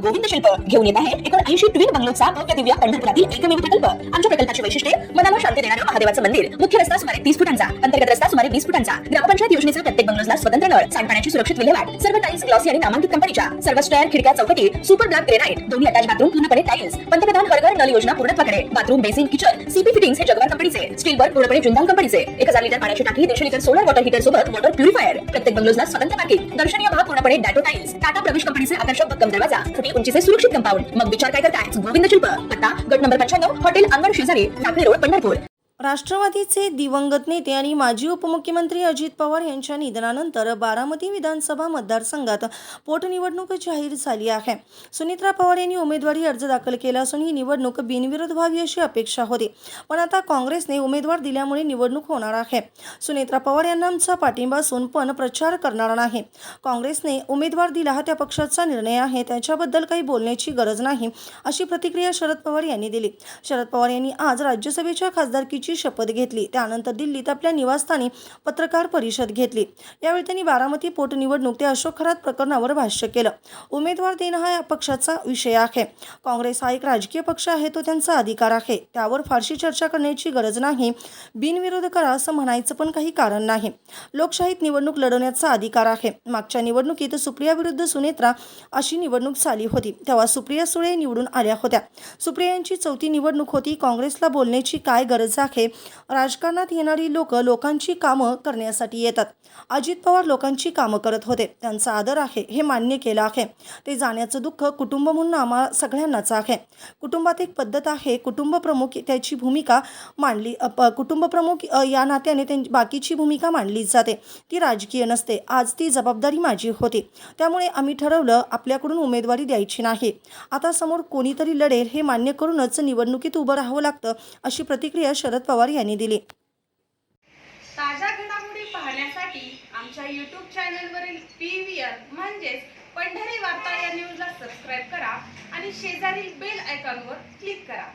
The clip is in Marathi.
गोविंद शिल्प घेऊन येत आहे 79 ट्विन बंगलोचा भव्य दिव्य पंढरपुरातील एकमेव प्रकल्प। आमच्या प्रकल्पाची वैशिष्ट्ये मनाला शांती देणारं महादेवाचं मंदिर, मुख्य रस्ता सुमारे 30 फुटांचा, अंतर्गत रस्ता सुमारे 20 फुटांचा, ग्रामपंचायत योजनेचा प्रत्येक बंगलोजला स्वतंत्र नळ, सांडपाण्याची सुरक्षित विल्हेवाट, सर्व टाइल्स ग्लॉसी आणि नामांकित कंपनीच्या, सर्व स्टॅर खिडक्या चौकटी, सुपर ब्लॅक ग्रेनाइट, दोन्ही अटॅच बाथरूम पूर्णपणे टाइल्स, पंतप्रधान हर नळ योजना पूर्णत्वाकडे, bathroom basin kitchen CP fittings हे जगवार कंपनीचे, स्टील वर्क पूर्णपणे जिंदाल कंपनीचे, 1000 लिटर पाण्याची टाकी, 150 लिटर सोलर वॉटर हीटर सोबत वॉटर प्युरिफायर, प्रत्येक बंगलोजला स्वतंत्र पार्किंग, दर्शनीय भाग पूर्णपणे डॅटो टाइल्स, टाटा प्रवेश कंपनीचे आकर्षक भक्कम दरवाजा, फुटी उंचीचे सुरक्षित कंपाऊंड। मग विचार काय करताय? गोविंद शिल्प, पत्ता गट नंबर 95, हॉटेल अंगण शेजारी, टाकळी रोड, पंढरपूर। राष्ट्रवादीचे दिवंगत नेते आणि माजी उपमुख्यमंत्री अजित पवार यांच्या निधनानंतर बारामती विधानसभा मतदारसंघात पोटनिवडणूक जाहीर झाली आहे। सुनित्रा पवार यांनी उमेदवारी अर्ज दाखल केला असून ही निवडणूक बिनविरोध व्हावी अशी अपेक्षा होती, पण आता काँग्रेसने उमेदवार दिल्यामुळे निवडणूक होणार आहे। सुनित्रा पवार यांना आमचा पाठिंबा असून पण प्रचार करणार नाही। काँग्रेसने उमेदवार दिला हा त्या पक्षाचा निर्णय आहे, त्याच्याबद्दल काही बोलण्याची गरज नाही अशी प्रतिक्रिया शरद पवार यांनी दिली। शरद पवार यांनी आज राज्यसभेच्या खासदारकीची शपथ घेतली, त्यानंतर दिल्लीत आपल्या निवासस्थानी पत्रकार परिषद घेतली। यावेळी त्यांनी बारामती पोटनिवडणूक ते अशोक खरात प्रकरणावर भाष्य केलं। उमेदवार देणं हा या पक्षाचा विषय आहे। काँग्रेस हा एक राजकीय पक्ष आहे, तो त्यांचा अधिकार आहे, त्यावर फारशी चर्चा करण्याची गरज नाही। बिनविरोध करा असं म्हणायचं पण काही कारण नाही। लोकशाहीत निवडणूक लढवण्याचा अधिकार आहे। मागच्या निवडणुकीत सुप्रिया विरुद्ध सुनेत्रा अशी निवडणूक झाली होती, तेव्हा सुप्रिया सुळे निवडून आल्या होत्या। सुप्रिया यांची चौथी निवडणूक होती। काँग्रेसला बोलण्याची काय गरज आहे? राजकारणात येणारी लोक लोकांची कामं करण्यासाठी येतात। अजित पवार लोकांची कामं करत होते, त्यांचा आदर आहे, हे मान्य केलं आहे। ते जाण्याचं दुःख कुटुंब म्हणून आम्हा सगळ्यांनाच आहे। कुटुंबात एक पद्धत आहे, कुटुंब प्रमुख त्याची भूमिका मांडली, कुटुंब प्रमुख या नात्याने बाकीची भूमिका मांडली जाते, ती राजकीय नसते। आज ती जबाबदारी माझी होती, त्यामुळे आम्ही ठरवलं आपल्याकडून उमेदवारी द्यायची नाही। आता समोर कोणीतरी लढेल हे मान्य करूनच निवडणुकीत उभं राहावं लागतं अशी प्रतिक्रिया शरद पवार यांनी दिली। ताज्या घडामोडी पाहण्यासाठी आमच्या YouTube चॅनलवरील PVR म्हणजेच पंढरी वार्ता या न्यूजला सबस्क्राईब करा आणि शेजारील बेल आयकॉनवर क्लिक करा।